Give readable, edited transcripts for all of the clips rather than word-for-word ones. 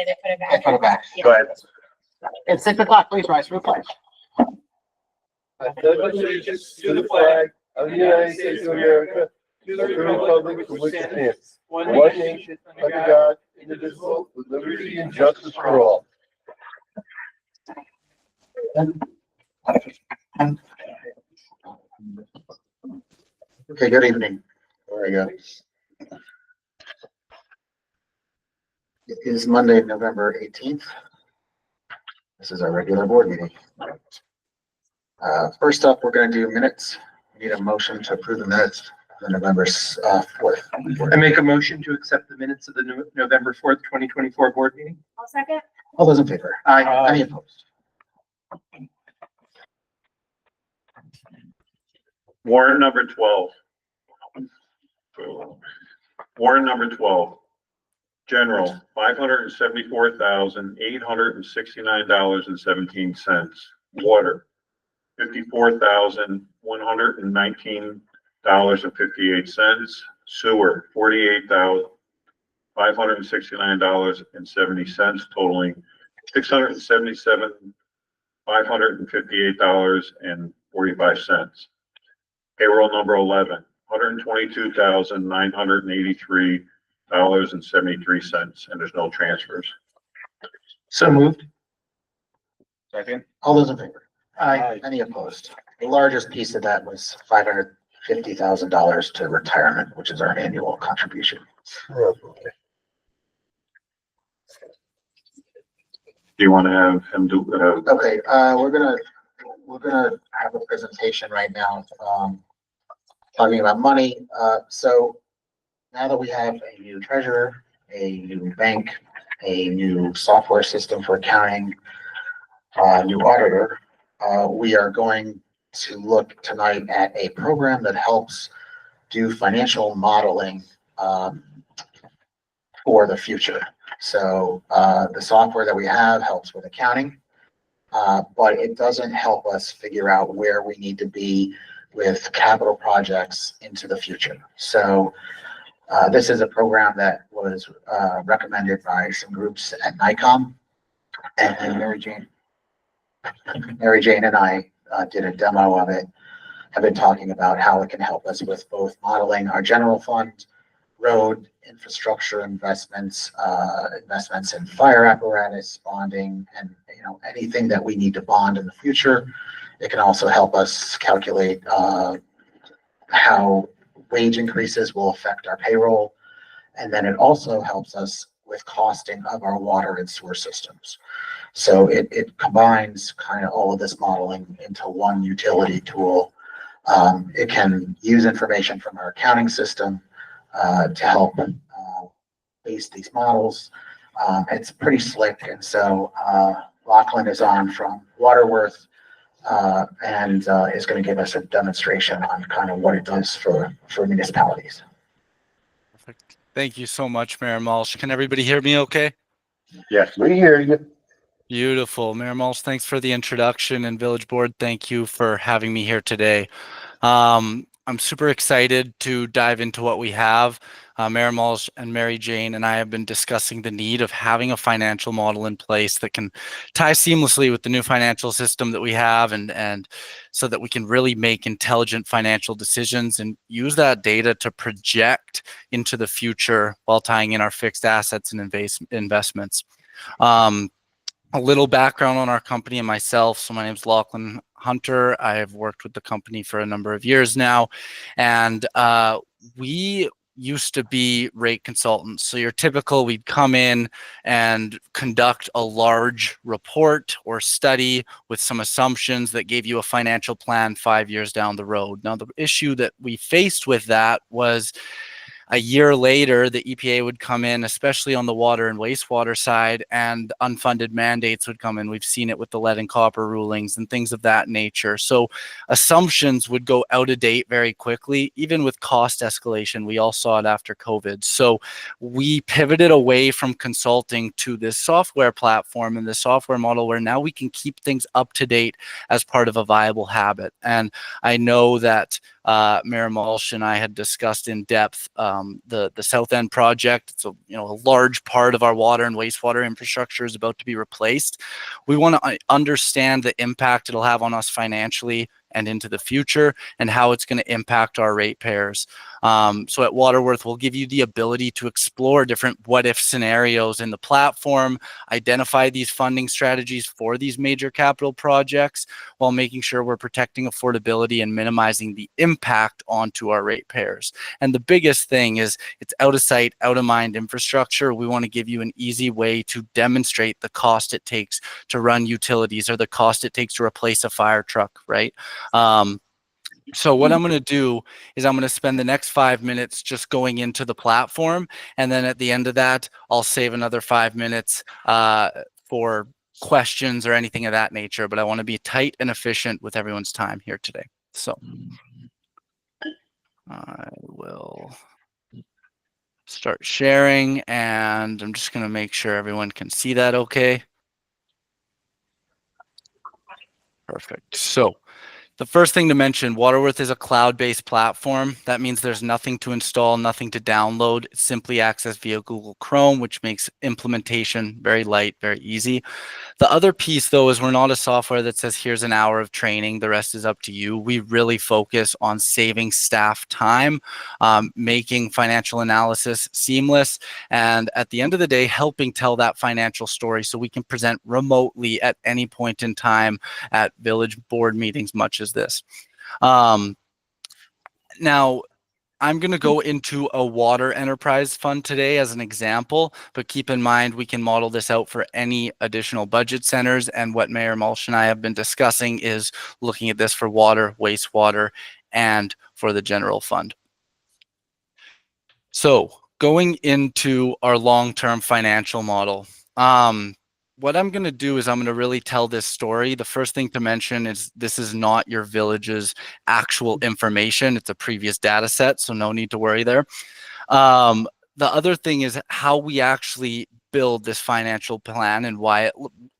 they put it back. They put it back. Yeah. Go ahead. It's 6 o'clock. Please rise for the pledge. I pledge allegiance to the flag of the United States of America, to the republic for which it stands, one nation, under God, indivisible, with liberty and justice for all. Okay, good evening. There we go. It is Monday, November 18th. This is our regular board meeting. First up, we're going to do minutes. We need a motion to approve the minutes for November 4th. I make a motion to accept the minutes of the November 4th, 2024 board meeting. I'll second. All those in favor? Aye. Any opposed? Warrant number 12. Warrant number 12. General, $574,869.17. Water, $54,119.58. Sewer, $48,569.70, totaling $677,558.45. Payroll number 11, $122,983.73, and there's no transfers. So moved. Second. All those in favor? Aye. Any opposed? The largest piece of that was $550,000 to retirement, which is our annual contribution. Do you want to have him do, Okay, we're gonna have a presentation right now, talking about money. So now that we have a new treasurer, a new bank, a new software system for accounting, a new auditor, we are going to look tonight at a program that helps do financial modeling, for the future. So, the software that we have helps with accounting, but it doesn't help us figure out where we need to be with capital projects into the future. So, this is a program that was recommended by some groups at NICOM, and Mary Jane and I did a demo of it. Have been talking about how it can help us with both modeling our general fund, road infrastructure investments, investments in fire apparatus, bonding, and anything that we need to bond in the future. It can also help us calculate how wage increases will affect our payroll. And then it also helps us with costing of our water and sewer systems. So it combines kind of all of this modeling into one utility tool. It can use information from our accounting system to help base these models. It's pretty slick. And so Lachlan is on from Waterworth and is going to give us a demonstration on kind of what it does for municipalities. Perfect. Thank you so much, Mayor Malsh. Can everybody hear me okay? Yes, we hear you. Beautiful. Mayor Malsh, thanks for the introduction, and Village Board, thank you for having me here today. I'm super excited to dive into what we have. Mayor Malsh and Mary Jane and I have been discussing the need of having a financial model in place that can tie seamlessly with the new financial system that we have, and so that we can really make intelligent financial decisions and use that data to project into the future while tying in our fixed assets and investments. A little background on our company and myself. So my name is Lachlan Hunter. I have worked with the company for a number of years now, and we used to be rate consultants. So your typical, we'd come in and conduct a large report or study with some assumptions that gave you a financial plan 5 years down the road. Now, the issue that we faced with that was a year later, the EPA would come in, especially on the water and wastewater side, and unfunded mandates would come in. We've seen it with the lead and copper rulings and things of that nature. So assumptions would go out of date very quickly, even with cost escalation. We all saw it after COVID. So we pivoted away from consulting to this software platform and the software model where now we can keep things up to date as part of a viable habit. And I know that Mayor Malsh and I had discussed in depth the South End project. It's a large part of our water and wastewater infrastructure is about to be replaced. We want to understand the impact it'll have on us financially and into the future, and how it's going to impact our ratepayers. So at Waterworth, we'll give you the ability to explore different what-if scenarios in the platform, identify these funding strategies for these major capital projects, while making sure we're protecting affordability and minimizing the impact onto our ratepayers. And the biggest thing is it's out of sight, out of mind infrastructure. We want to give you an easy way to demonstrate the cost it takes to run utilities, or the cost it takes to replace a fire truck, right? So what I'm going to do is I'm going to spend the next 5 minutes just going into the platform. And then at the end of that, I'll save another 5 minutes for questions or anything of that nature. But I want to be tight and efficient with everyone's time here today. So I will start sharing, and I'm just going to make sure everyone can see that okay. Perfect. So the first thing to mention, Waterworth is a cloud-based platform. That means there's nothing to install, nothing to download. It's simply accessed via Google Chrome, which makes implementation very light, very easy. The other piece, though, is we're not a software that says, here's an hour of training, the rest is up to you. We really focus on saving staff time, making financial analysis seamless, and at the end of the day, helping tell that financial story so we can present remotely at any point in time at village board meetings, much as this. Now, I'm going to go into a water enterprise fund today as an example, but keep in mind we can model this out for any additional budget centers. And what Mayor Malsh and I have been discussing is looking at this for water, wastewater, and for the general fund. So going into our long-term financial model, what I'm going to do is I'm going to really tell this story. The first thing to mention is this is not your village's actual information. It's a previous data set, so no need to worry there. The other thing is how we actually build this financial plan and why it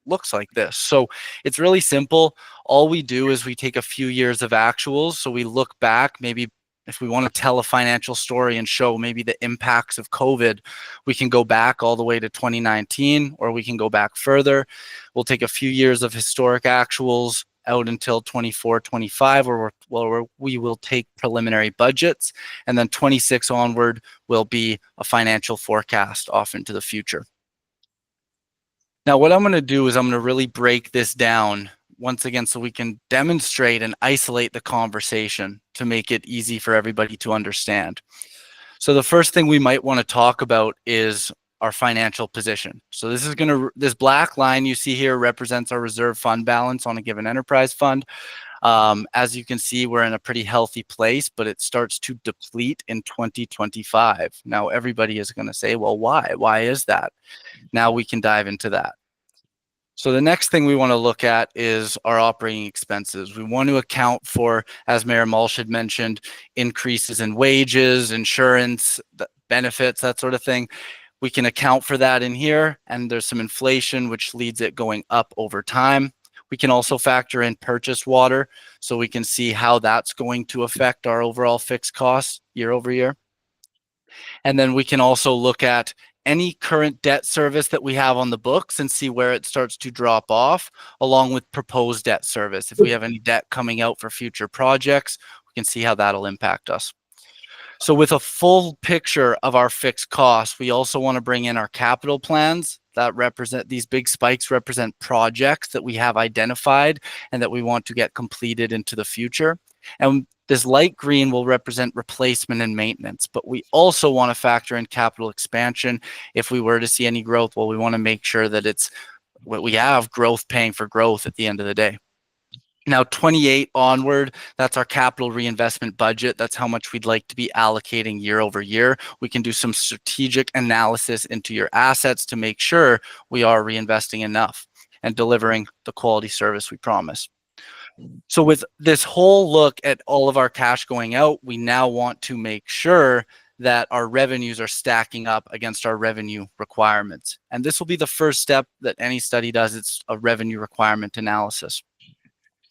looks like this. So it's really simple. All we do is we take a few years of actuals. So we look back, maybe if we want to tell a financial story and show maybe the impacts of COVID, we can go back all the way to 2019, or we can go back further. We'll take a few years of historic actuals out until 24, 25, where we will take preliminary budgets, and then 26 onward will be a financial forecast off into the future. Now, what I'm going to do is I'm going to really break this down once again so we can demonstrate and isolate the conversation to make it easy for everybody to understand. So the first thing we might want to talk about is our financial position. So this black line you see here represents our reserve fund balance on a given enterprise fund. As you can see, we're in a pretty healthy place, but it starts to deplete in 2025. Now, everybody is going to say, well, why? Why is that? Now we can dive into that. So the next thing we want to look at is our operating expenses. We want to account for, as Mayor Malsh had mentioned, increases in wages, insurance, benefits, that sort of thing. We can account for that in here, and there's some inflation, which leads it going up over time. We can also factor in purchased water, so we can see how that's going to affect our overall fixed costs year over year. And then we can also look at any current debt service that we have on the books and see where it starts to drop off, along with proposed debt service. If we have any debt coming out for future projects, we can see how that'll impact us. So with a full picture of our fixed costs, we also want to bring in our capital plans that represent, these big spikes represent projects that we have identified and that we want to get completed into the future. And this light green will represent replacement and maintenance, but we also want to factor in capital expansion. If we were to see any growth, well, we want to make sure that it's what we have, growth paying for growth at the end of the day. Now, 28 onward, that's our capital reinvestment budget. That's how much we'd like to be allocating year over year. We can do some strategic analysis into your assets to make sure we are reinvesting enough and delivering the quality service we promise. So with this whole look at all of our cash going out, we now want to make sure that our revenues are stacking up against our revenue requirements. And this will be the first step that any study does. It's a revenue requirement analysis.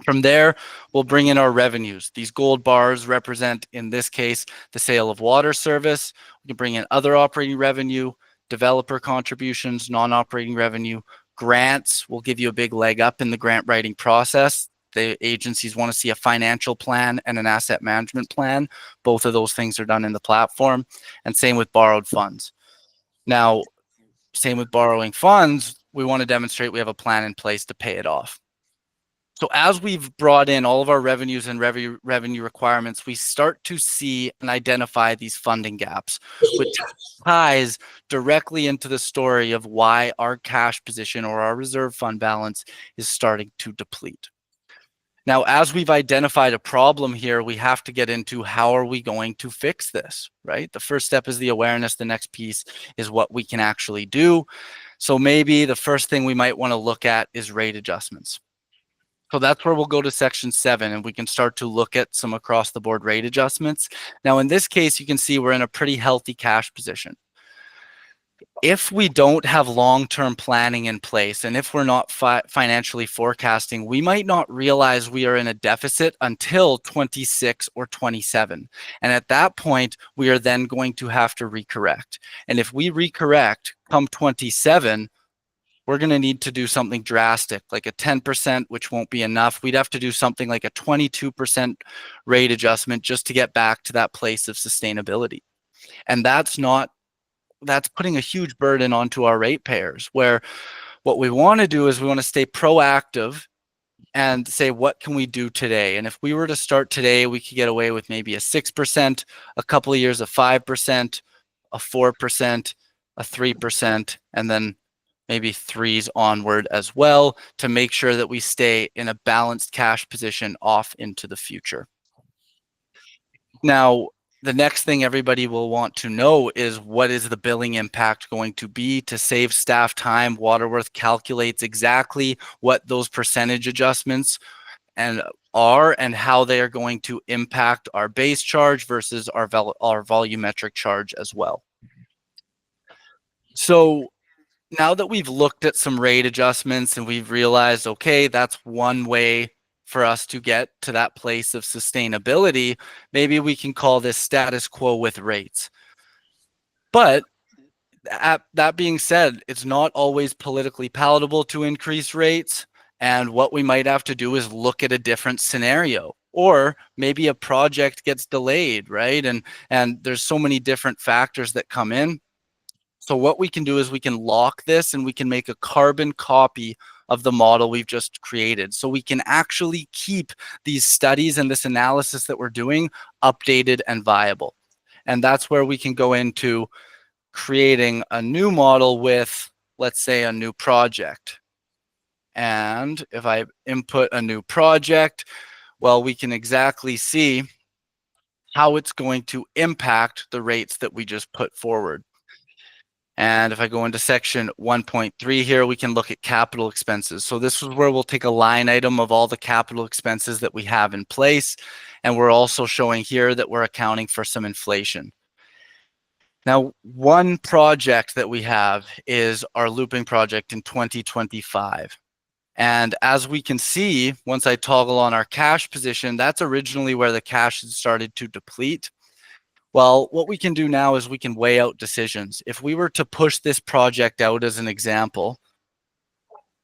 From there, we'll bring in our revenues. These gold bars represent, in this case, the sale of water service. We can bring in other operating revenue, developer contributions, non-operating revenue. Grants will give you a big leg up in the grant writing process. The agencies want to see a financial plan and an asset management plan. Both of those things are done in the platform, and same with borrowed funds. Now, same with borrowing funds, we want to demonstrate we have a plan in place to pay it off. So as we've brought in all of our revenues and revenue requirements, we start to see and identify these funding gaps, which ties directly into the story of why our cash position or our reserve fund balance is starting to deplete. Now, as we've identified a problem here, we have to get into how are we going to fix this, right? The first step is the awareness. The next piece is what we can actually do. So maybe the first thing we might want to look at is rate adjustments. So that's where we'll go to section 7, and we can start to look at some across the board rate adjustments. Now, in this case, you can see we're in a pretty healthy cash position. If we don't have long-term planning in place, and if we're not financially forecasting, we might not realize we are in a deficit until 26 or 27. And at that point, we are then going to have to recorrect. And if we recorrect come 27, we're going to need to do something drastic, like a 10%, which won't be enough. We'd have to do something like a 22% rate adjustment just to get back to that place of sustainability. And that's putting a huge burden onto our ratepayers, where what we want to do is we want to stay proactive and say, what can we do today? And if we were to start today, we could get away with maybe a 6%, a couple of years of 5%, a 4%, a 3%, and then maybe 3s onward as well, to make sure that we stay in a balanced cash position off into the future. Now, the next thing everybody will want to know is, what is the billing impact going to be to save staff time? Waterworth calculates exactly what those percentage adjustments and how they are going to impact our base charge versus our volumetric charge as well. So now that we've looked at some rate adjustments and we've realized, okay, that's one way for us to get to that place of sustainability, maybe we can call this status quo with rates. But that being said, it's not always politically palatable to increase rates. And what we might have to do is look at a different scenario, or maybe a project gets delayed, right? And there's so many different factors that come in. So what we can do is we can lock this and we can make a carbon copy of the model we've just created. So we can actually keep these studies and this analysis that we're doing updated and viable. And that's where we can go into creating a new model with, let's say, a new project. And if I input a new project, well, we can exactly see how it's going to impact the rates that we just put forward. And if I go into section 1.3 here, we can look at capital expenses. So this is where we'll take a line item of all the capital expenses that we have in place. And we're also showing here that we're accounting for some inflation. Now, one project that we have is our looping project in 2025. And as we can see, once I toggle on our cash position, that's originally where the cash had started to deplete. Well, what we can do now is we can weigh out decisions. If we were to push this project out as an example,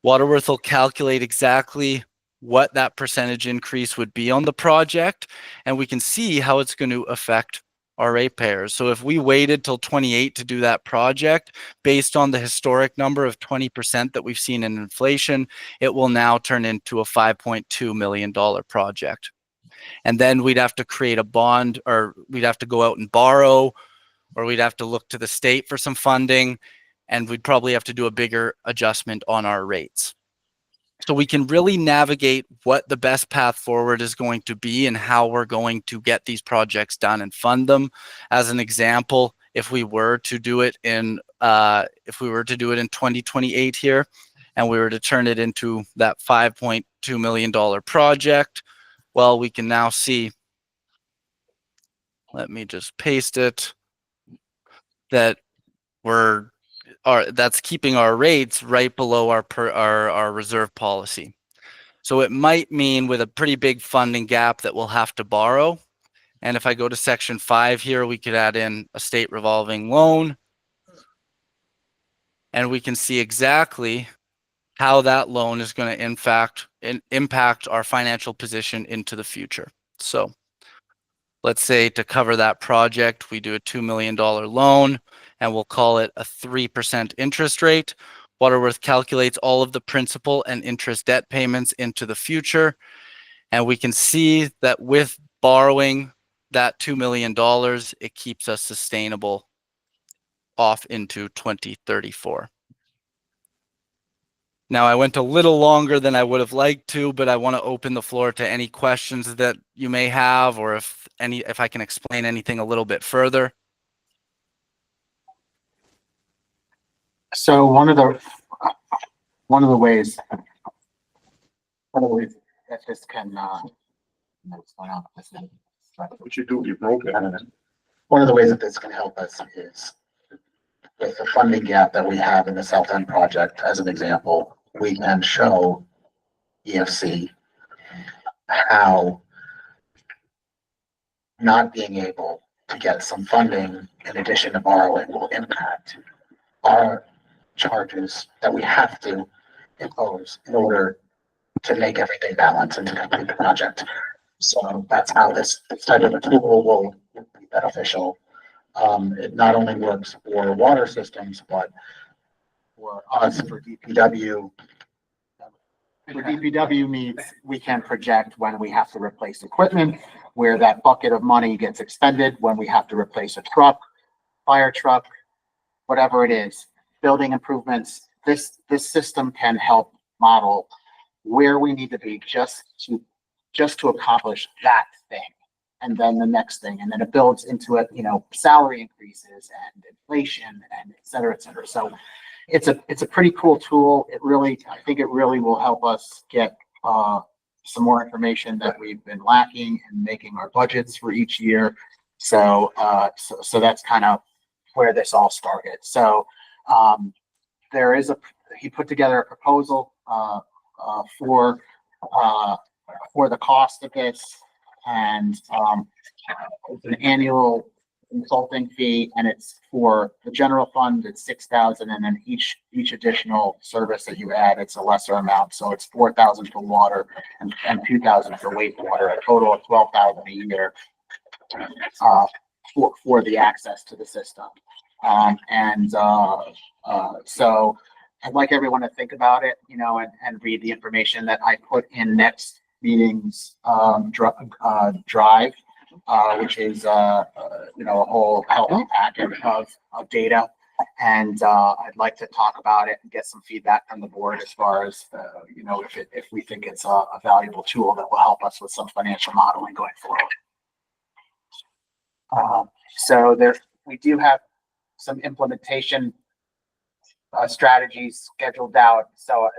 Waterworth will calculate exactly what that percentage increase would be on the project, and we can see how it's going to affect our ratepayers. So if we waited till 28 to do that project, based on the historic number of 20% that we've seen in inflation, it will now turn into a $5.2 million project. And then we'd have to create a bond, or we'd have to go out and borrow, or we'd have to look to the state for some funding, and we'd probably have to do a bigger adjustment on our rates. So we can really navigate what the best path forward is going to be and how we're going to get these projects done and fund them. As an example, if we were to do it in 2028 here, and we were to turn it into that $5.2 million project, well, we can now see, let me just paste it, that that's keeping our rates right below our reserve policy. So it might mean with a pretty big funding gap that we'll have to borrow. And if I go to section 5 here, we could add in a state revolving loan. And we can see exactly how that loan is going to impact our financial position into the future. So let's say to cover that project, we do a $2 million loan and we'll call it a 3% interest rate. Waterworth calculates all of the principal and interest debt payments into the future. And we can see that with borrowing that $2 million, it keeps us sustainable off into 2034. Now, I went a little longer than I would have liked to, but I want to open the floor to any questions that you may have, or if I can explain anything a little bit further. So one of the ways that this can, what's going on with this? What you do, you broke it. One of the ways that this can help us is with the funding gap that we have in the South End project, as an example, we can show EFC how not being able to get some funding in addition to borrowing will impact our charges that we have to impose in order to make everything balance and to complete the project. So that's how this type of a tool will be beneficial. It not only works for water systems, but for us, for DPW. For DPW needs, we can project when we have to replace equipment, where that bucket of money gets expended, when we have to replace a truck, fire truck, whatever it is, building improvements. This system can help model where we need to be just to accomplish that thing. And then the next thing, and then it builds into it, salary increases and inflation and et cetera, et cetera. So it's a pretty cool tool. I think it really will help us get some more information that we've been lacking in making our budgets for each year. So that's kind of where this all started. So he put together a proposal for the cost of this, and it's an annual consulting fee, and it's for the general fund, it's $6,000, and then each additional service that you add, it's a lesser amount. So it's $4,000 for water and $2,000 for wastewater, a total of $12,000 a year for the access to the system. So I'd like everyone to think about it, and read the information that I put in next meeting's drive, which is a whole healthy packet of data. And I'd like to talk about it and get some feedback from the board as far as if we think it's a valuable tool that will help us with some financial modeling going forward. So we do have some implementation strategies scheduled out. So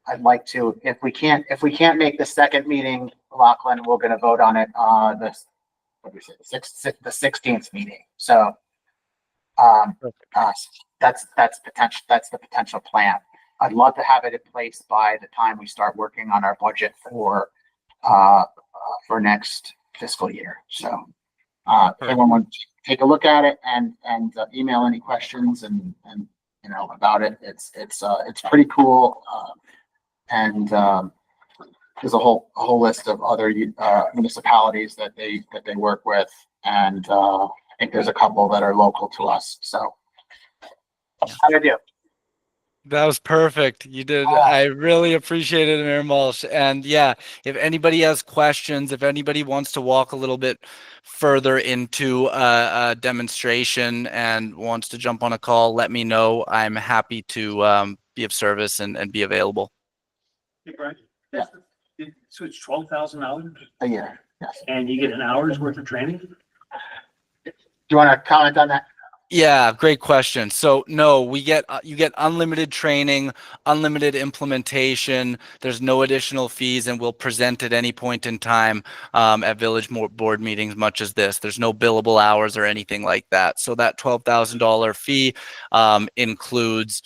I'd like to, if we can't make the second meeting, Lachlan, we're going to vote on it the 16th meeting. So that's the potential plan. I'd love to have it in place by the time we start working on our budget for next fiscal year. So if anyone wants to take a look at it and email any questions and about it, it's pretty cool. And there's a whole list of other municipalities that they work with, and I think there's a couple that are local to us. So how do you do? That was perfect. You did. I really appreciate it, Mayor Malsh. And yeah, if anybody has questions, if anybody wants to walk a little bit further into a demonstration and wants to jump on a call, let me know. I'm happy to be of service and be available. Hey, Brian. Yeah. So it's $12,000 A year, yes. and you get an hour's worth of training? Do you want to comment on that? Yeah, great question. So no, you get unlimited training, unlimited implementation. There's no additional fees, and we'll present at any point in time at village board meetings, much as this. There's no billable hours or anything like that. So that $12,000 fee includes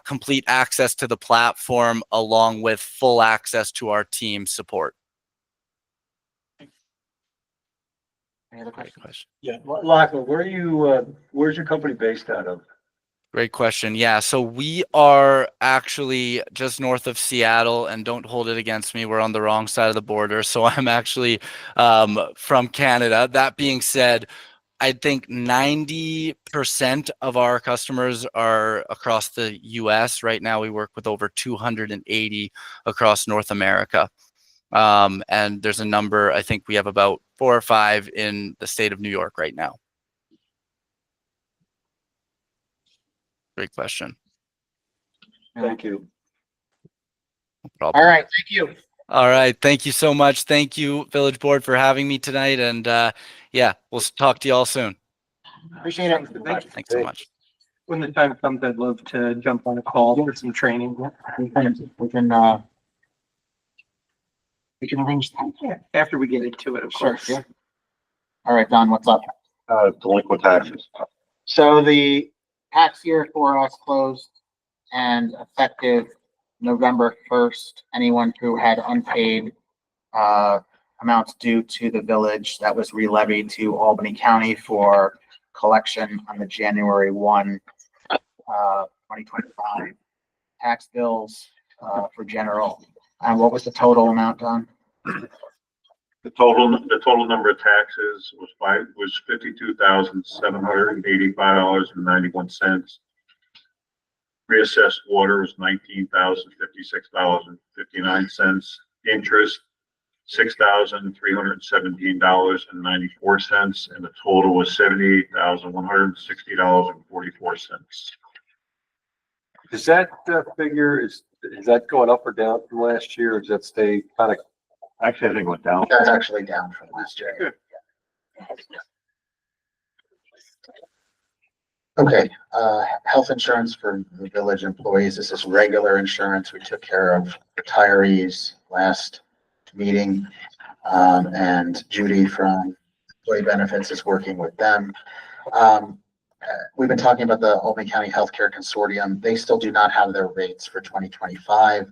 complete access to the platform along with full access to our team support. Any other Great questions? question. Yeah, Lachlan, where's your company based out of? Great question. Yeah, so we are actually just north of Seattle, and don't hold it against me. We're on the wrong side of the border. So I'm actually from Canada. That being said, I think 90% of our customers are across the US. Right now, we work with over 280 across North America. And there's a number, I think we have about 4 or 5 in the state of New York right now. Great question. Thank you. No problem. All right, thank you. All right. Thank you so much. Thank you, Village Board, for having me tonight. And yeah, we'll talk to you all soon. Appreciate it. Thank you. Thanks so much. When the time comes, I'd love to jump on a call for some training. We can arrange that. Yeah, after we get into it, of Sure, course. yeah. All right, Don, what's up? Delinquent taxes. So the tax year for us closed and effective November 1st, anyone who had unpaid amounts due to the village that was re-levied to Albany County for collection on the January 1, 2025 tax bills for general. And what was the total amount, Don? The total number of taxes was $52,785.91. Reassessed water was $19,056.59. Interest, $6,317.94, and the total was $78,160.44. Is that figure, is that going up or down from last year, or does that stay kind of? Actually, I think it went down. That's actually down from last year. Okay, health insurance for the village employees. This is regular insurance. We took care of retirees last meeting. And Judy from Employee Benefits is working with them. We've been talking about the Albany County Healthcare Consortium. They still do not have their rates for 2025.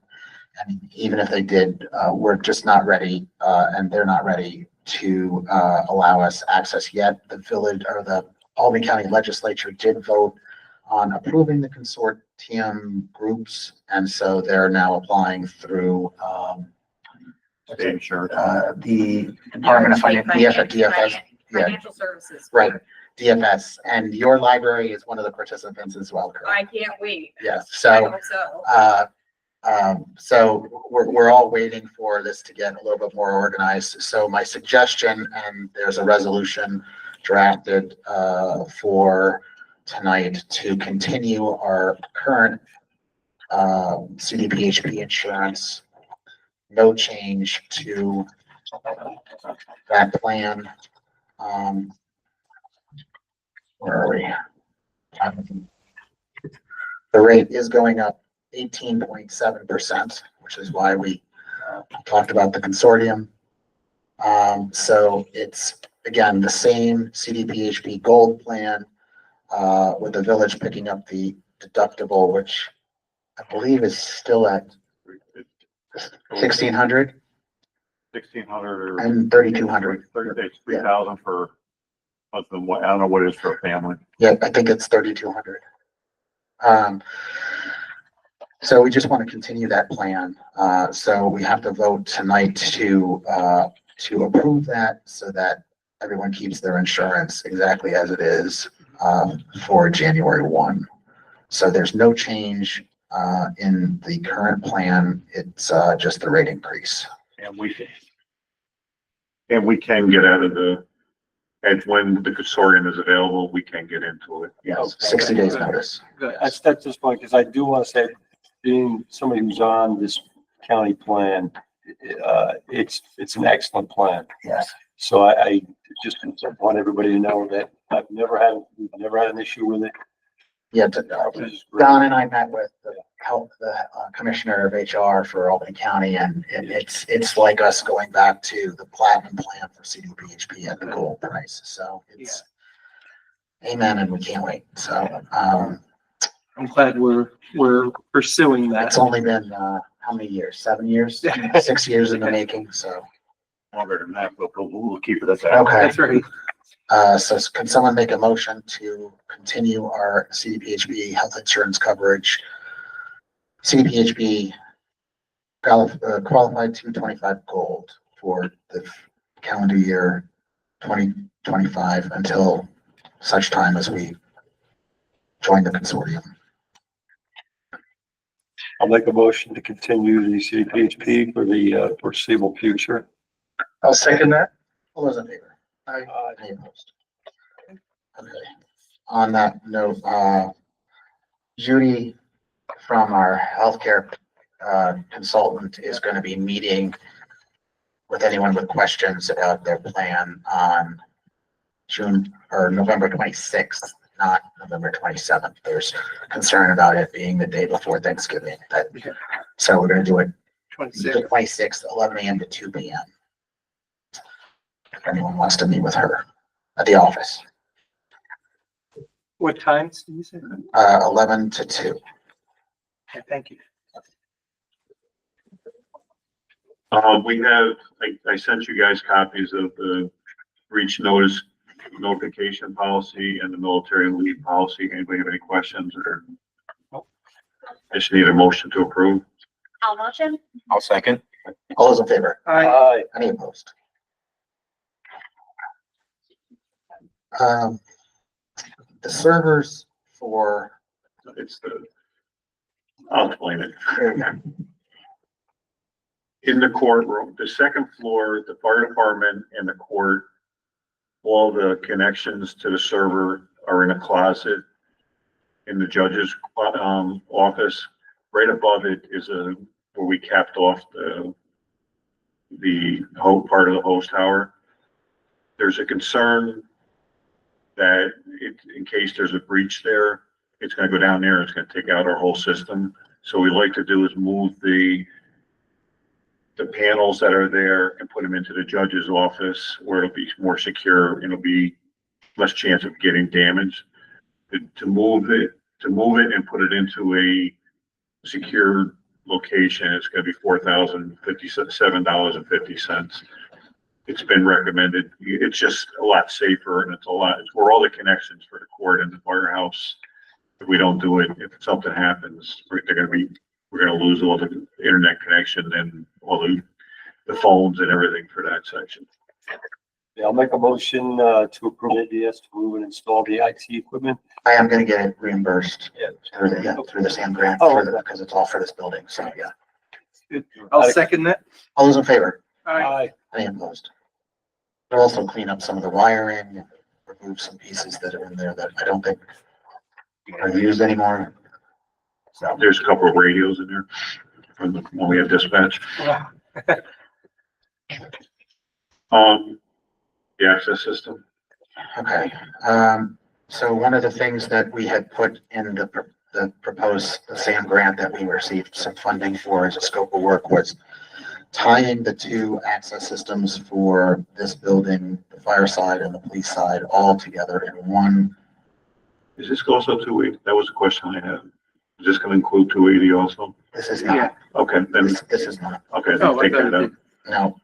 And even if they did, we're just not ready, and they're not ready to allow us access yet. The village or the Albany County Legislature did vote on approving the consortium groups, and so they're now applying through State insurance. the Department of Finance, DFS, yeah, Financial services. right, DFS, and your library is one of the participants as well, correct? I can't wait. Yes, I so, hope so. so we're all waiting for this to get a little bit more organized. So my suggestion, and there's a resolution drafted for tonight to continue our current CDPHP insurance. No change to that plan. Where are we? The rate is going up 18.7%, which is why we talked about the consortium. So it's, again, the same CDPHP gold plan with the village picking up the deductible, which I believe is still at 1,600 1,600 or and 3,200. 3,000 for husband. I don't know what it is for a family. Yeah, I think it's 3,200. So we just want to continue that plan. So we have to vote tonight to approve that so that everyone keeps their insurance exactly as it is for January 1. So there's no change in the current plan. It's just the rate increase. And we can get out of and when the consortium is available, we can get into it. Yes, 60 days notice. Good. That's this point, because I do want to say, being somebody who's on this county plan, it's an excellent plan. Yes. So I just want everybody to know that we've never had an issue with it. Yeah, Which is great. Don and I met with the commissioner of HR for Albany County, and it's like us going back to the platinum plan for CDPHP at the gold price. So it's amen, and we can't wait. So I'm glad we're pursuing that. It's only been, how many years? 7 years? 6 years in the making, so. Longer than that, but we'll keep it at that. Okay. That's right. So can someone make a motion to continue our CDPHB health insurance coverage? CDPHB qualified 225 gold for the calendar year 2025 until such time as we join the consortium. I'll make a motion to continue the CPHP for the foreseeable future. I'll second that. All those in favor? Any opposed? Okay. On that note, Judy from our healthcare consultant is going to be meeting with anyone with questions about their plan on November 26th, not November 27th. There's concern about it being the day before Thanksgiving. So we're going to do it the 26th, 11 a.m. to 2 p.m. If anyone wants to meet with her at the office, What times do you say? 11 to 2. Okay, thank you. We have, I sent you guys copies of the breach notice notification policy and the military leave policy. Anybody have any questions or? I just need a motion to approve. I'll motion. I'll second. All those in favor? Aye. Any opposed? The servers for, I'll explain it. In the courtroom, the second floor, the fire department and the court, all the connections to the server are in a closet in the judge's office. Right above it is where we capped off the whole part of the host tower. There's a concern that in case there's a breach there, it's gonna go down there, it's gonna take out our whole system. So what we like to do is move the panels that are there and put them into the judge's office where it'll be more secure and it'll be less chance of getting damaged. To move it and put it into a secure location, it's gonna be $4,057.50. It's been recommended. It's just a lot safer and it's where all the connections for the court and the firehouse. If we don't do it, if something happens, we're gonna lose all the internet connection and all the phones and everything for that section. Yeah, I'll make a motion to approve ADS to move and install the IT equipment. I am going to get it reimbursed Yeah. through the SAM grant because it's all for this building. So yeah. I'll second that. All those in favor? Aye. Any opposed? We'll also clean up some of the wiring and remove some pieces that are in there that I don't think are used anymore. So There's a couple of radios in there from when we have dispatch. The access system. okay. So one of the things that we had put in the proposed SAM grant that we received some funding for as a scope of work was tying the two access systems for this building, the fire side and the police side, all together in one. Is this also 280? That was a question I had. Is this gonna include 280 also? This is Yeah. not, Okay, then, this is not, okay, Oh, then take I thought that it out. no,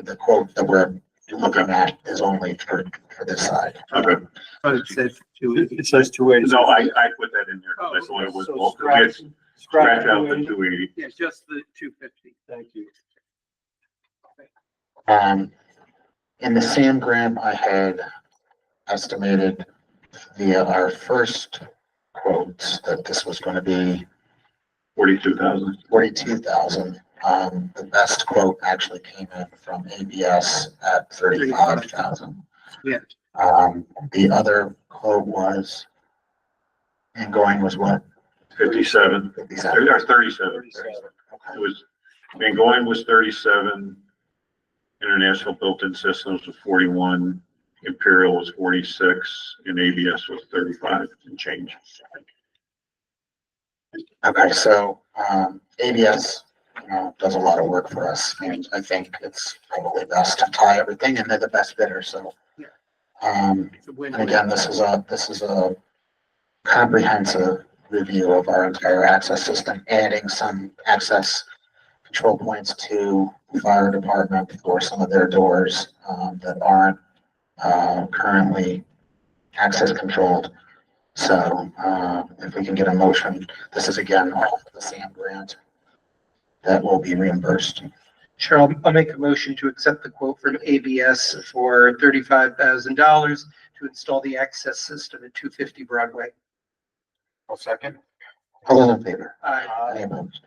the quote that we're looking at is only for this side. Okay. But it said It says 280. No, I put that in there because I thought it was, well, scratch out the 280. Yeah, just the 250. Thank you. In the SAM grant, I had estimated via our first quotes that this was going to be 42,000. 42,000. The best quote actually came in from ABS at 35,000. Yeah. The other quote was, and going was what? 57, 57. or 37. Okay. It was, going was 37, International Built-in Systems was 41, Imperial was 46, and ABS was 35 and change. Okay, so, ABS, does a lot of work for us, and I think it's probably best to tie everything, and they're the best bidder, so. Yeah. And It's a win-win. again, this is a comprehensive review of our entire access system, adding some access control points to the fire department for some of their doors that aren't currently access controlled. So if we can get a motion, this is again all for the SAM grant that will be reimbursed. Sure, I'll make a motion to accept the quote from ABS for $35,000 to install the access system at 250 Broadway. I'll second. All those in favor? Aye. Any opposed?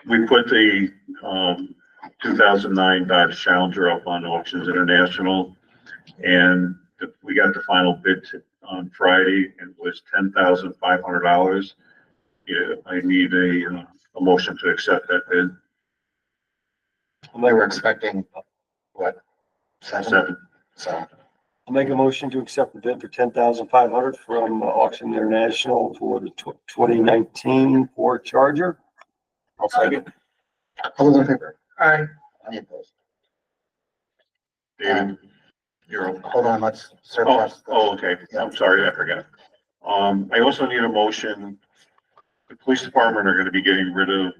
We put the, 2009 Dodge Challenger up on Auctions International, and we got the final bid on Friday, and it was $10,500. Yeah, I need a motion to accept that bid. They were expecting, what, seven? So, I'll make a motion to accept the bid for $10,500 from Auction International for the 2019 Ford Charger. I'll second. all those in favor? Aye. Any opposed? David, you're on. Hold on, let's surplus. Okay. I'm sorry, I forgot. I also need a motion. The police department are gonna be getting rid of,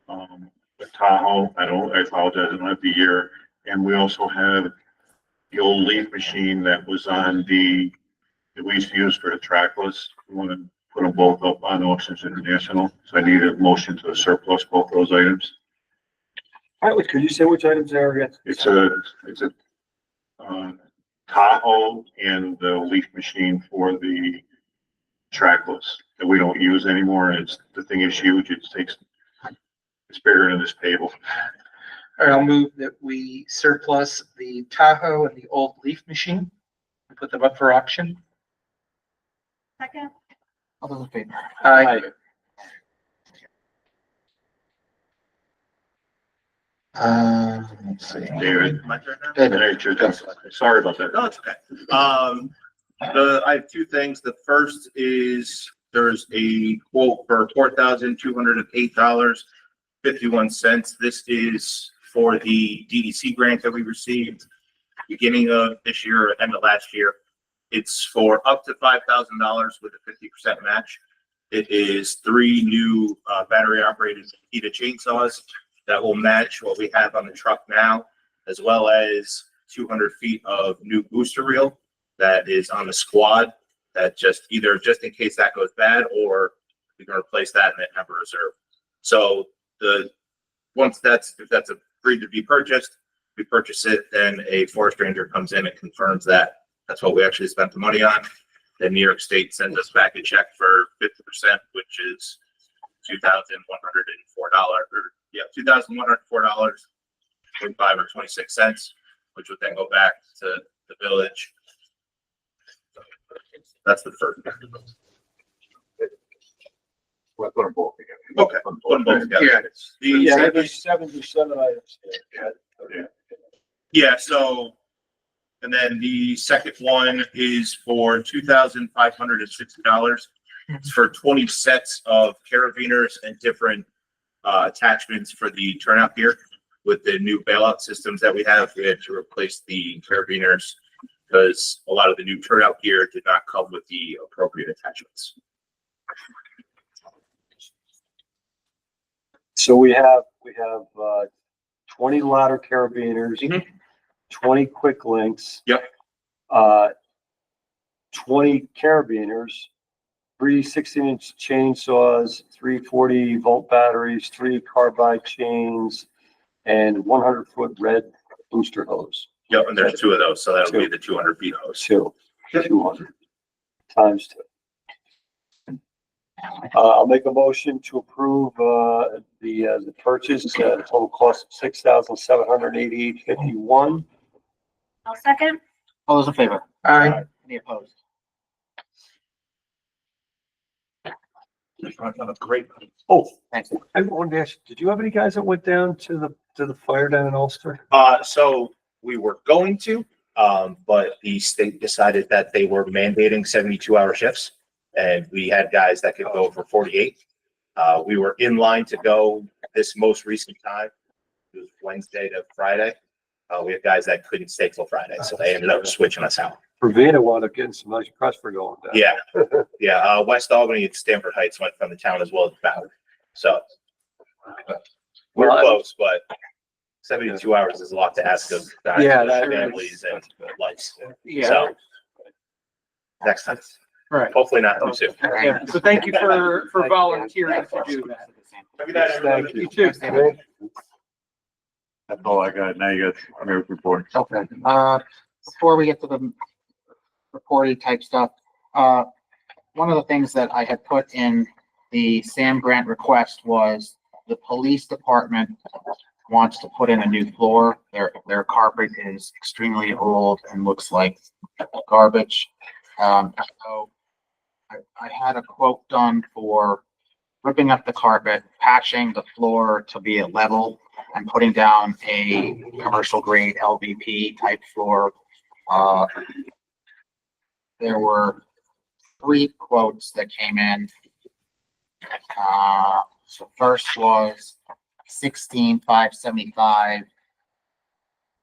the Tahoe. I apologize, I don't have the year. And we also have the old leaf machine that was on that we used to use for the trackless. We want to put them both up on Auctions International. So I need a motion to surplus both those items. All right, could you say which items there again? It's a Tahoe and the leaf machine for the trackless that we don't use anymore. And the thing is huge. It's bigger than this table. All right, I'll move that we surplus the Tahoe and the old leaf machine and put them up for auction. Second. All those in favor? Aye. Let's see. David. My turn now? David, Hey, Chuck, sorry about that. No, it's okay. I have two things. The first is there's a quote for $4,208.51. This is for the DDC grant that we received beginning of this year, end of last year. It's for up to $5,000 with a 50% match. It is 3 new battery operated heated chainsaws that will match what we have on the truck now, as well as 200 feet of new booster reel that is on the squad that just in case that goes bad, or we can replace that and then have a reserve. So if that's agreed to be purchased, we purchase it, then a forest ranger comes in and confirms that that's what we actually spent the money on. Then New York State sends us back a check for 50%, which is $2,104.25 or 26 cents, which would then go back to the village. That's the first. We'll put them both together. Okay, put them both together. Yeah. The Yeah, second- there's 7 items there. Yeah, so, and then the second one is for $2,560. It's for 20 sets of carabiners and different attachments for the turnout gear. With the new bailout systems that we have, we had to replace the carabiners because a lot of the new turnout gear did not come with the appropriate attachments. So we have 20 ladder carabiners, Mhm. 20 quick links. Yep. 20 carabiners, 3 16-inch chainsaws, 3 40-volt batteries, 3 carbide chains, and 100-foot red booster hose. Yep, and there's 2 of those, so that'll be the 200 feet hose. 200 times 2. I'll make a motion to approve the purchase, total cost of $6,788.51. I'll second. All those in favor? Aye. Any opposed? Great. Oh, Thanks. I wanted to ask, did you have any guys that went down to the fire down in Ulster? So we were going to, but the state decided that they were mandating 72-hour shifts, and we had guys that could go for 48. We were in line to go this most recent time. It was Wednesday to Friday. We had guys that couldn't stay till Friday, so they ended up switching us out. Provena wound up getting some nice press for going down. Yeah, yeah, West Albany and Stanford Heights went from the town as well as Ballard. So we're Well, close, but 72 hours is a lot to ask of Yeah, that families and lives. Yeah, So next time, right. hopefully not too soon. Yeah, so thank you for volunteering to do that. Thank you. You too. That's all I got. Now you got mayor's report. Okay, before we get to the reporting type stuff, one of the things that I had put in the SAM grant request was the police department wants to put in a new floor. Their carpet is extremely old and looks like garbage. So I had a quote done for ripping up the carpet, patching the floor to be at level, and putting down a commercial grade LVP type floor. There were 3 quotes that came in. So first was 16,575.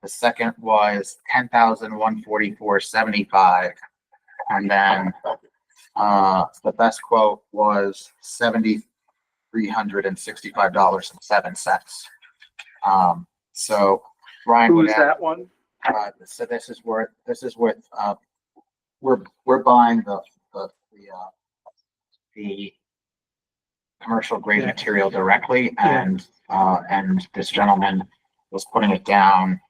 The second was 10,144.75. And then the best quote was $7,365.07. So Ryan would Who's add, that one? so this is with we're buying the commercial grade Yeah. material directly, Yeah. and this gentleman was putting it down.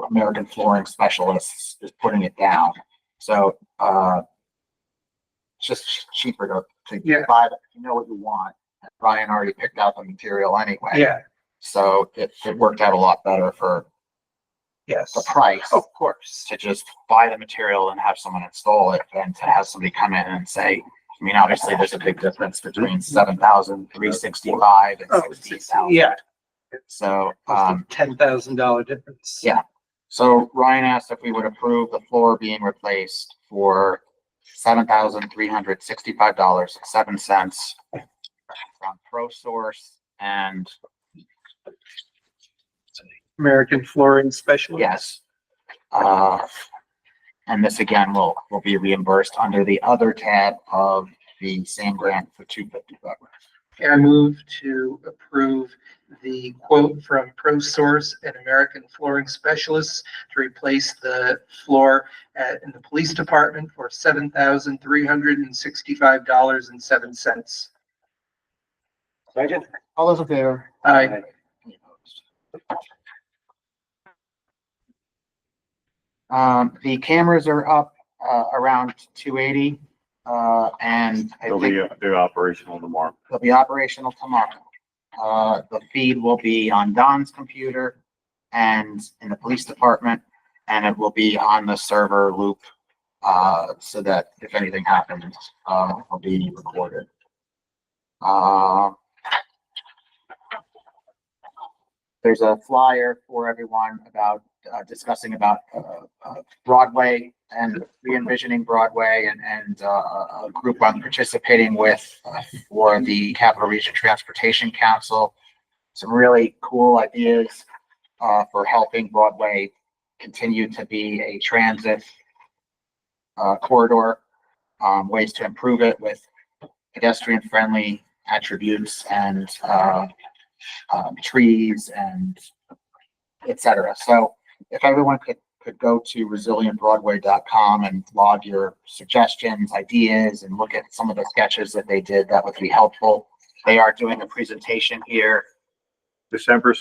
American Flooring Specialists is putting it down. So it's just cheaper to Yeah. buy it. You know what you want. Ryan already picked out the material anyway. Yeah, So it worked out a lot better for yes. the price Of course. to just buy the material and have someone install it than to have somebody come in and say, I mean, obviously there's a big difference between 7,365 and Oh, 16,000. yeah, So, $10,000 difference. yeah. So Ryan asked if we would approve the floor being replaced for $7,365.07 from ProSource and American Flooring Specialist. yes. And this again will be reimbursed under the other tab of the same grant for $255. I move to approve the quote from ProSource and American Flooring Specialists to replace the floor in the police department for $7,365.07. Second. All those in favor? Aye. Any opposed? The cameras are up, around 280, and I think They're operational tomorrow. they'll be operational tomorrow. The feed will be on Don's computer and in the police department, and it will be on the server loop, so that if anything happens, it'll be recorded. There's a flyer for everyone about discussing about Broadway and re-envisioning Broadway, and a group I'm participating with for the Capital Region Transportation Council. Some really cool ideas for helping Broadway continue to be a transit corridor, ways to improve it with pedestrian-friendly attributes and trees and et cetera. So if everyone could go to resilientbroadway.com and log your suggestions, ideas, and look at some of the sketches that they did, that would be helpful. They are doing a presentation here. December,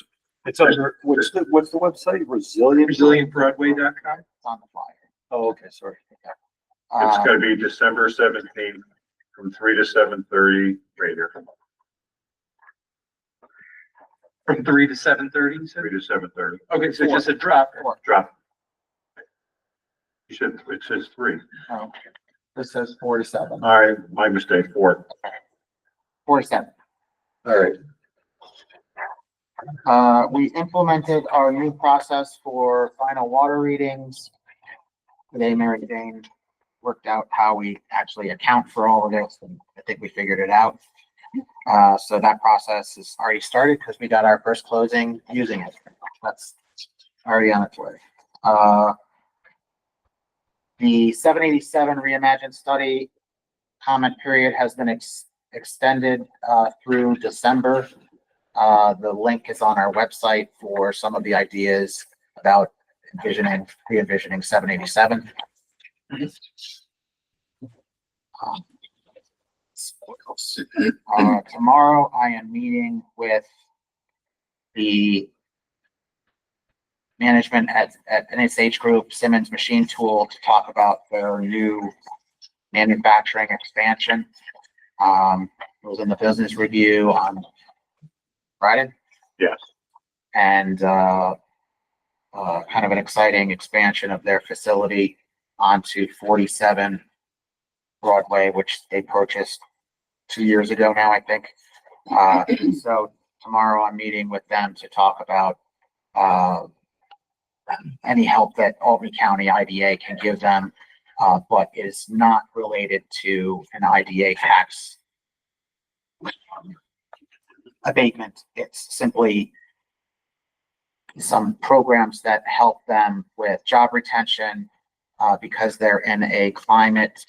It's under, what's the website? Resilient? ResilientBroadway.com. It's on the flyer. Oh, okay, sorry. it's gonna be December 17th from 3 to 7:30 right here. From 3 to 7:30, you said? 3 to 7:30. Okay, so just a drop. Drop. You said, it says 3. Oh, this says 4 to 7. All right, my mistake, 4. 4 to 7. All right. We implemented our new process for final water readings. Today, Mary Jane worked out how we actually account for all of this, and I think we figured it out. So that process is already started because we got our first closing using it. That's already on its way. The 787 reimagined study comment period has been extended through December. The link is on our website for some of the ideas about re-envisioning 787. Tomorrow I am meeting with the management at NSH Group, Simmons Machine Tool, to talk about their new manufacturing expansion. It was in the business review on Friday. Yes. And kind of an exciting expansion of their facility onto 47 Broadway, which they purchased 2 years ago now, I think. So tomorrow I'm meeting with them to talk about any help that Albany County IDA can give them, but is not related to an IDA tax abatement. It's simply some programs that help them with job retention, because they're in a climate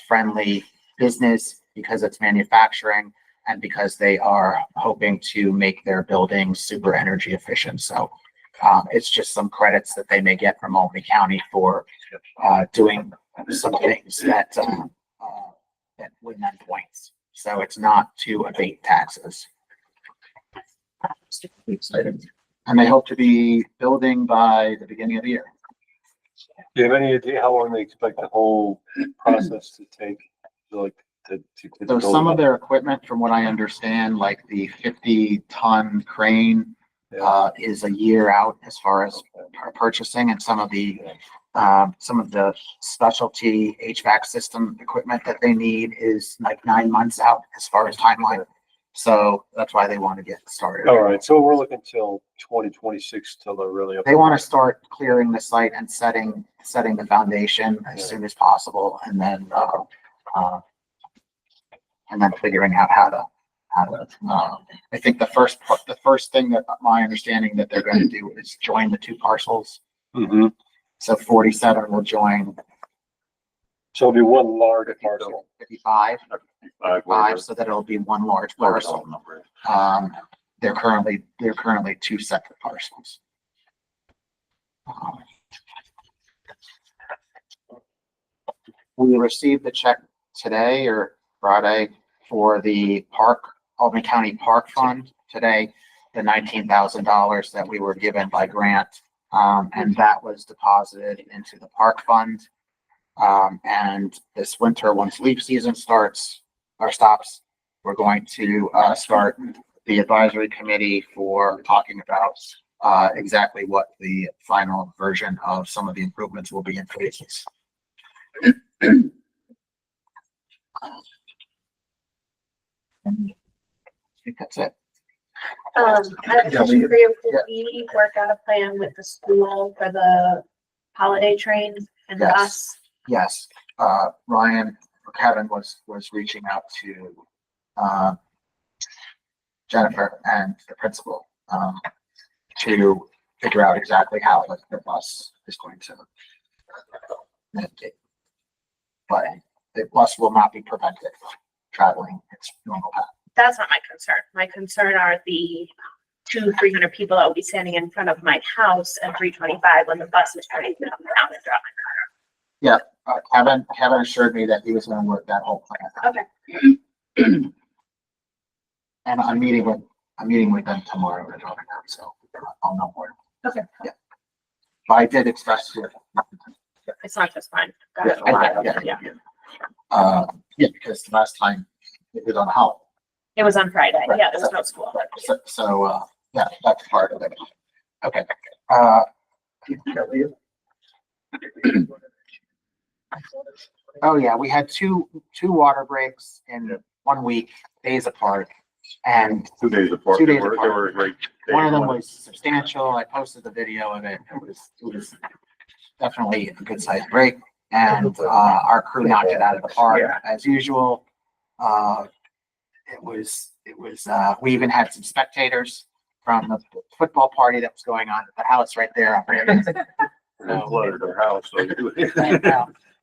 friendly business, because it's manufacturing, and because they are hoping to make their buildings super energy efficient. So it's just some credits that they may get from Albany County for doing some things that win them points. So it's not to abate taxes. And they hope to be building by the beginning of the year. Do you have any idea how long they expect the whole process to take? Like to get So the some of building? their equipment, from what I understand, like the 50-ton crane, is a year out as far as purchasing, and some of the specialty HVAC system equipment that they need is like 9 months out as far as timeline. So that's why they want to get started. All right, so we're looking till 2026 till they're really. They want to start clearing the site and setting the foundation as soon as possible, and then figuring out how to. I think the first thing that my understanding that they're going to do is join the two parcels. Mm-hmm. So 47 will join So it'll be one large parcel. 55, so that it'll be one large parcel. They're currently two separate parcels. We received the check today or Friday for the Albany County Park Fund today, the $19,000 that we were given by grant. And that was deposited into the park fund. And this winter, once leaf season stops, we're going to start the advisory committee for talking about exactly what the final version of some of the improvements will be in phases. I think that's it. I have a Yeah, question for you. Could yeah. we work out a plan with the school for the holiday trains and the Yes. bus? Yes, Ryan or Kevin was reaching out to Jennifer and the principal to figure out exactly how the bus is going to mitigate. But the bus will not be prevented from traveling its normal path. That's not my concern. My concern are the 200-300 people that will be standing in front of my house at 3:25 when the bus is trying to come down and drop Kevin assured me that he was going to work that whole plan. Okay. And I'm meeting with them tomorrow to talk about, so I'll know more. Okay. Yeah. But I did express to It's not just mine. yeah, because the last time it was on holiday. It was on Friday. Right. Yeah, there was no school. So, yeah, that's part of it. Okay. Oh yeah, we had two water breaks in 1 week, days apart, and 2 days apart. 2 days They apart. were a great. one of them was substantial. I posted the video of it. It was definitely a good sized break, and our crew knocked it out of the park as usual. We even had some spectators from the football party that was going on at the house right there. Flooded their house. So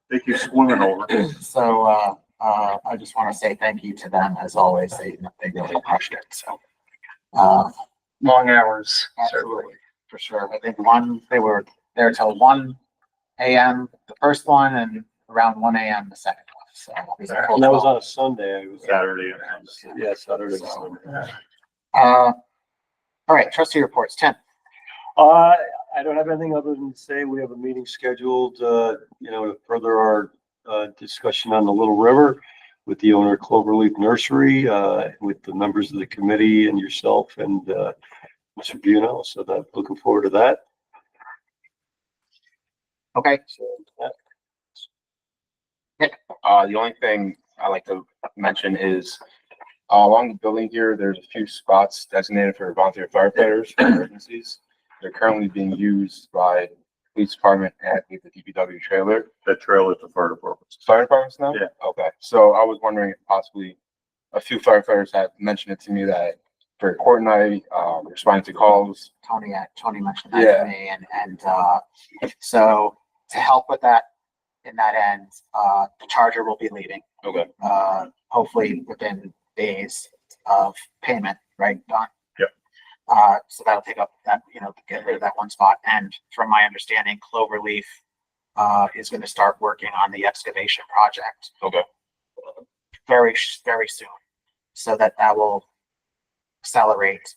They keep swimming over. So, I just want to say thank you to them as always. They really crushed it. So, Long hours, certainly. absolutely, for sure. I think they were there till 1 a.m. the first one and around 1 a.m. the second one. So it was a full And that was 12. on a Sunday. It was Saturday. Yeah, Saturday, Sunday. All right, trustee reports, 10. I don't have anything other than to say we have a meeting scheduled, to further our, discussion on the Little River with the owner of Cloverleaf Nursery, with the members of the committee and yourself and, Mr. Buno. So that, looking forward to that. Okay. So, The only thing I like to mention is along the building here, there's a few spots designated for volunteer firefighters for emergencies. They're currently being used by police department at the DPW trailer. That trail at the fire department. Fire departments now? Yeah. Okay, so I was wondering if possibly a few firefighters have mentioned it to me that for court night, responding to calls. Tony mentioned that Yeah. to me and so to help with that, in that end, the charger will be leaving, Okay. hopefully within days of payment, right, Don? Yep. So that'll take up that, get rid of that one spot. And from my understanding, Cloverleaf, is going to start working on the excavation project. Okay. Very, very soon. So that will accelerate.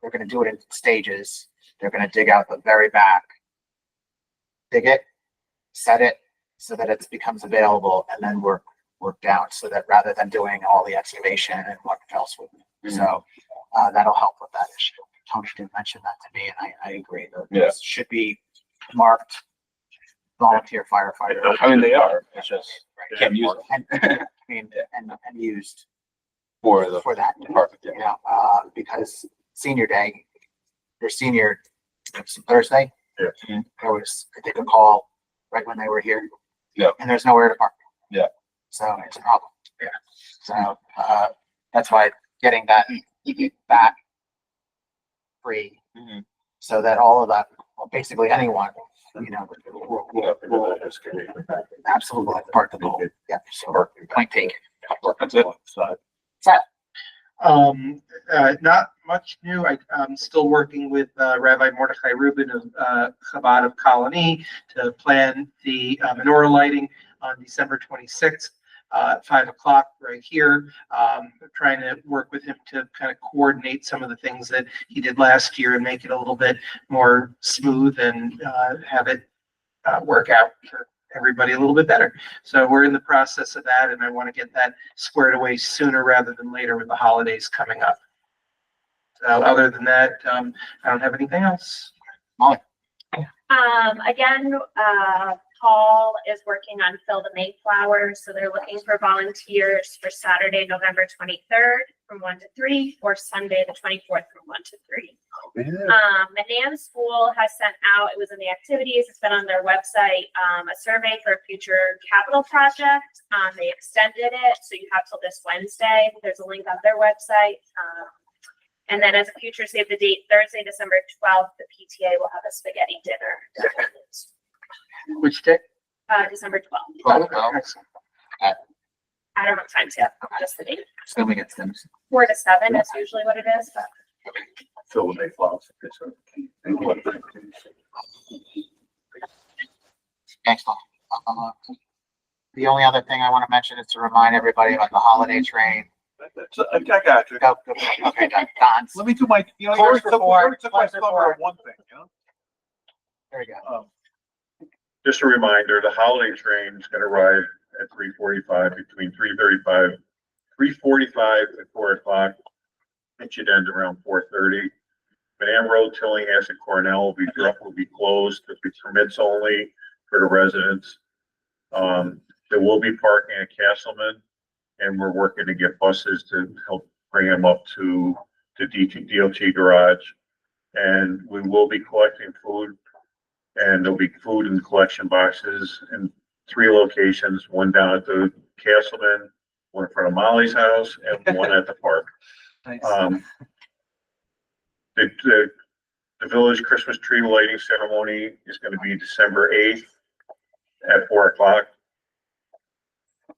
They're going to do it in stages. They're going to dig out the very back, dig it, set it so that it becomes available, and then work down so that rather than doing all the excavation and what fell swoop. So that'll help with that issue. Tony did mention that to me, and I agree that this should be marked volunteer firefighter. I mean, they are, it's just, Right. can't use them And used for the for that. department. Yeah, because senior day, their senior, Thursday. Yeah. There was, I think, a call right when they were here. Yeah. And there's nowhere to park. Yeah. So it's a problem. Yeah. So, that's why getting that back free, Mhm. so that all of that, well, basically anyone, will absolutely park the goal. Yeah, so point taken. That's it. Not much new. I'm still working with Rabbi Mordechai Rubin of Chabad of Colony to plan the menorah lighting on December 26th, at 5 o'clock right here. Trying to work with him to kind of coordinate some of the things that he did last year and make it a little bit more smooth and have it work out for everybody a little bit better. So we're in the process of that, and I want to get that squared away sooner rather than later with the holidays coming up. So other than that, I don't have anything else. Again, Paul is working on Fill the Mayflower, so they're looking for volunteers for Saturday, November 23rd from 1 to 3, or Sunday, the 24th from 1 to 3. Menands School has sent out, it was in the activities, it's been on their website, a survey for a future capital project. They extended it, so you have till this Wednesday. There's a link on their website. And then as a future save the date, Thursday, December 12th, the PTA will have a spaghetti dinner. Which day? December 12th. Excellent. I don't know times yet, just the date. Assuming it's them. 4 to 7 is usually what it is, but Fill the Mayflowers. Thanks, Paul. The only other thing I want to mention is to remind everybody about the holiday train. I got you. Go, okay, Don's. Let me do my, Close report, took my close report. one thing, There you go. Just a reminder, the holiday train is gonna arrive at 3:45, between 3:45 and 4 o'clock. It should end around 4:30. Van Road, Tillinghast, and Cornell will be closed, it'll be permits only for the residents. There will be parking at Castleman, and we're working to get buses to help bring them up to the DOT garage. And we will be collecting food, and there'll be food in collection boxes in 3 locations, one down at the Castleman, one in front of Molly's house, and one at the park. The village Christmas tree lighting ceremony is gonna be December 8th. at 4 o'clock.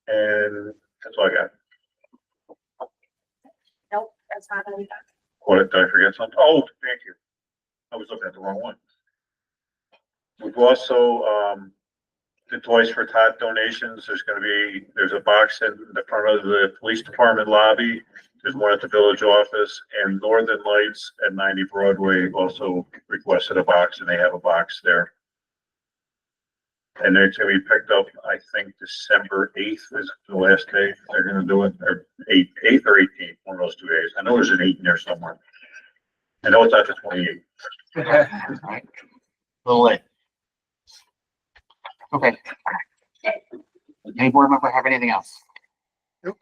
And that's all I got. Nope, that's not all we got. What, did I forget something? Oh, thank you. I was looking at the wrong one. We've also, the Toys for Tot donations. There's a box in the front of the police department lobby. There's one at the village office, and Northern Lights at 90 Broadway also requested a box, and they have a box there. And it's gonna be picked up, I think, December 8th is the last day they're gonna do it, or 8th or 18th, one of those 2 days. I know there's an 8 in there somewhere. I know it's not the 28th. Right. A little late. Okay. Any board member have anything else? Nope.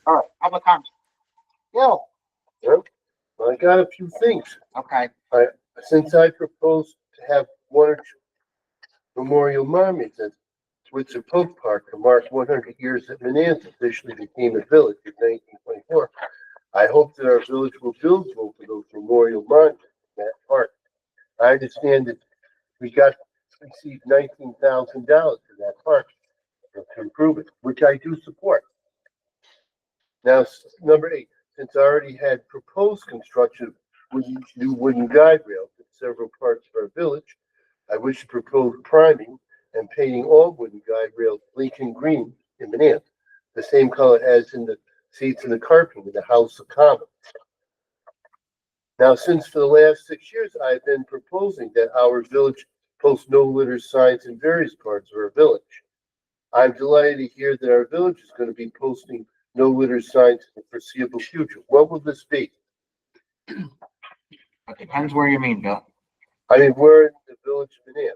All right, public comment. Yo, I got a few things. okay, Since I proposed to have one or two memorial monuments at Switzer Pope Park to mark 100 years that Menands officially became a village in 1924, I hope that our village will build both of those memorial monuments in that park. I understand that we received $19,000 for that park to improve it, which I do support. Now, number 8, since I already had proposed construction of new wooden guide rails in several parts of our village, I wish to propose priming and painting all wooden guide rails Lincoln green in Menands, the same color as in the seats and the carpeting in the House of Commons. Now, since for the last 6 years, I've been proposing that our village post no litter signs in various parts of our village. I'm delighted to hear that our village is going to be posting no litter signs in the foreseeable future. What will this be? it depends where you mean, Bill. I mean, we're in the village of Menands.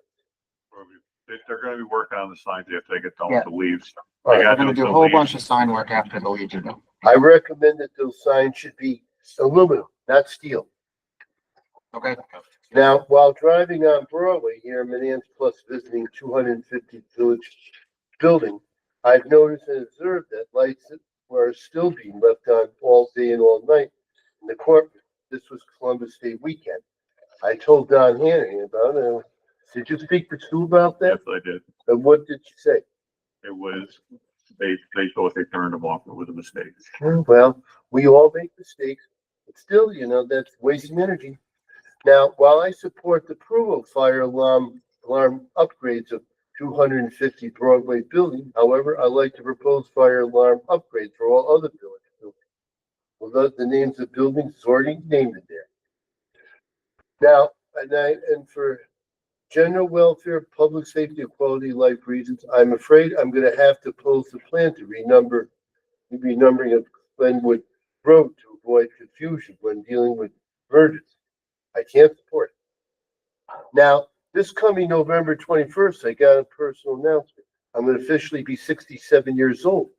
They're gonna be working on the signs after they get done Yeah. with the leaves. All right, We're gotta gonna it do a till whole leaves. bunch of sign work after the lead, Bill. I recommend that those signs should be aluminum, not steel. Okay, Now, while driving on Broadway here in Menands plus visiting 250 Village Building, I've noticed and observed that lights were still being left on all day and all night in the courtroom. This was Columbus Day weekend. I told Don Hannon about it. Did you speak to Sue about Yes, that? I did. And what did you say? It was, they thought they turned them off. It was a mistake. Well, we all make mistakes, but still, that's wasting energy. Now, while I support the approval of fire alarm upgrades of 250 Broadway building, however, I'd like to propose fire alarm upgrades for all other village buildings. Although the names of buildings is already named in there. Now, and for general welfare, public safety, and quality of life reasons, I'm afraid I'm gonna have to post a plan to renumbering of Glenwood Road to avoid confusion when dealing with emergencies. I can't support it. Now, this coming November 21st, I got a personal announcement. I'm gonna officially be 67 years old.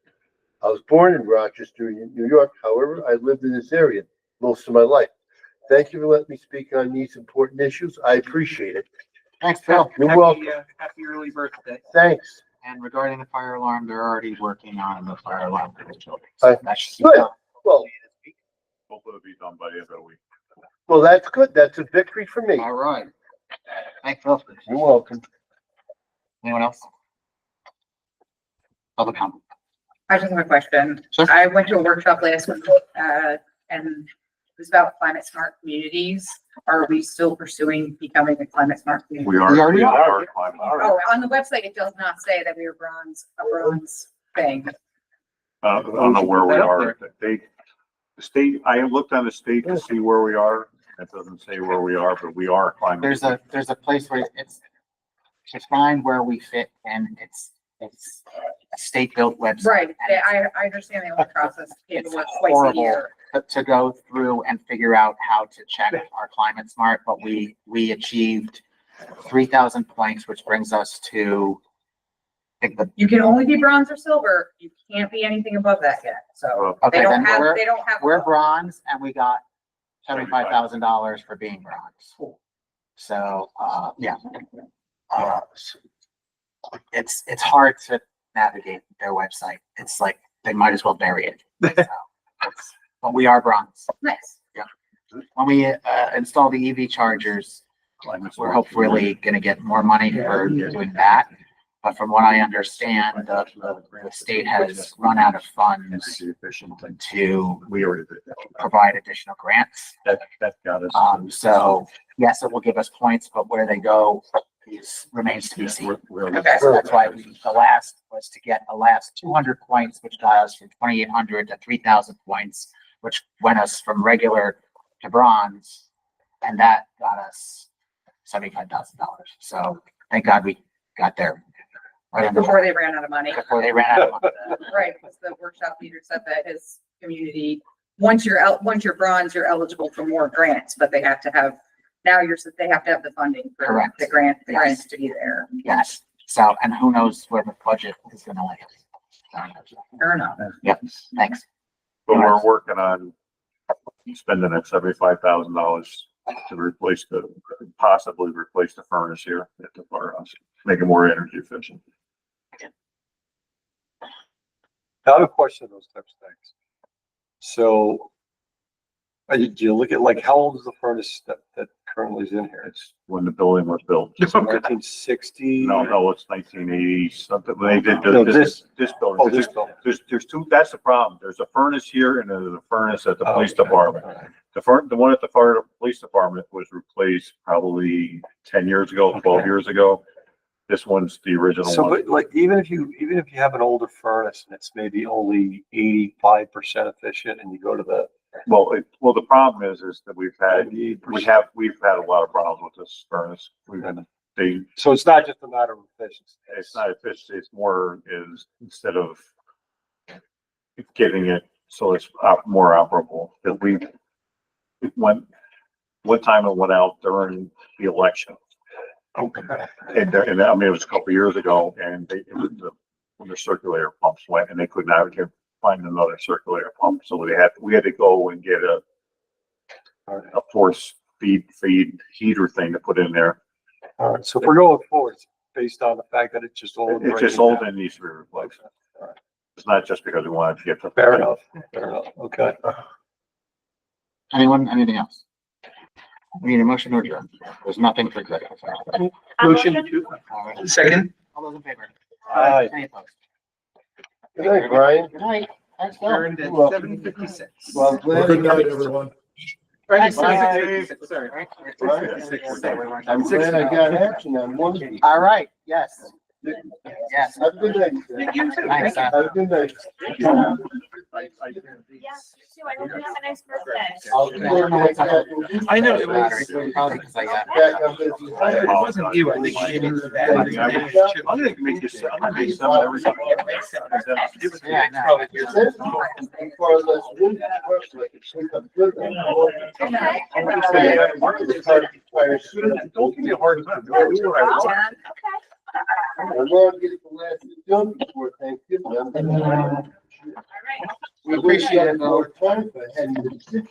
I was born in Rochester, New York. However, I lived in this area most of my life. Thank you for letting me speak on these important issues. I appreciate it. thanks, Bill. You're welcome. Happy early birthday. Thanks. And regarding the fire alarm, they're already working on the fire alarm for the children. Right. That should be Good. done. Well, Hopefully it'll be done by the end of the week. well, that's good. That's a victory for me. All right. Thanks, Bill. You're welcome. Anyone else? Public comment. I just have a question. Sure. I went to a workshop last week, and it was about climate smart communities. Are we still pursuing becoming a climate smart community? We are. We already are. Oh, on the website, it does not say that we are a bronze thing. I don't know where we are. The state, I looked on the state to see where we are. It doesn't say where we are, but we are climbing. There's a place where it's to find where we fit, and it's a state-built website. Right, I understand the whole process. It It's was twice a horrible year. to go through and figure out how to check our climate smart, but we achieved 3,000 points, which brings us to, I think You can only be bronze or silver. You can't be anything above that yet, so okay, they don't then have, we're, they don't have. we're bronze, and we got $75,000 for being bronze. So, yeah. It's hard to navigate their website. It's like, they might as well bury it. So, but we are bronze. Nice. When we install the EV chargers, we're hopefully gonna get more money for doing that. But from what I understand, the state has run out of funds to provide additional grants. That got us. So yes, it will give us points, but where they go remains to be seen. Okay. So that's why the last was to get a last 200 points, which got us from 2,800 to 3,000 points, which went us from regular to bronze, and that got us $75,000. So thank God we got there. Right on the- Before they ran out of money. Before they ran out of money. Right, because the workshop leader said that his community, once you're bronze, you're eligible for more grants, but they have to have, they have to have the funding for Correct. the grants Yes. to be there. Yes. So, and who knows where the budget is gonna land. Fair enough. Yep, thanks. But we're working on spending that $75,000 to possibly replace the furnace here at the firehouse, make it more energy efficient. I have a question of those types of things. So, do you look at like, how old is the furnace that currently is in here? It's when the building was built. It's 1960? No, it's 1980 something. They did No, this building. Oh, this building. There's two, that's the problem. There's a furnace here and there's a furnace at the police Okay. department. The one at the police department was replaced probably 10 years ago, 12 years ago. This one's the original So, one. but like, even if you have an older furnace and it's maybe only 85% efficient and you go to the Well, the problem is that we've had 98%. we've had a lot of problems with this furnace. So it's not just a matter of efficiency. It's not efficient. It's more is instead of getting it so it's more operable, that one time it went out during the election. Okay. And I mean, it was a couple of years ago, and when the circulator pumps went, and they could not find another circulator pump, so we had to go and get a force feed heater thing to put in there. All right. So if we're going forward, it's based on the fact that it's just old. It's just old and needs to be replaced. It's not just because we wanted to get the. Fair enough. Fair enough. Okay. Anything else? We need a motion to adjourn. There's nothing for executive. Motion All right. Second. All those in favor? Aye. Any opposed? Good night, Brian. Good night. Thanks, Bill. Turned at 7:56. Well, Good night, everyone. Right, Bye. 7:56, sorry. I'm glad I got action on one of these. All right, yes. Yes. Have a good night. You too. Thanks, Thank Sam. Have a good night. Yeah, you too. I hope you have a nice birthday. I know, it was- Probably because I got. It wasn't you, I think maybe it was that. I'm gonna make you, I'm gonna make some every time. Yeah, I know. Probably yours. Don't give me a hard time. I'm gonna get the last done before Thanksgiving. All right. We appreciate it. More time, but hadn't been sick.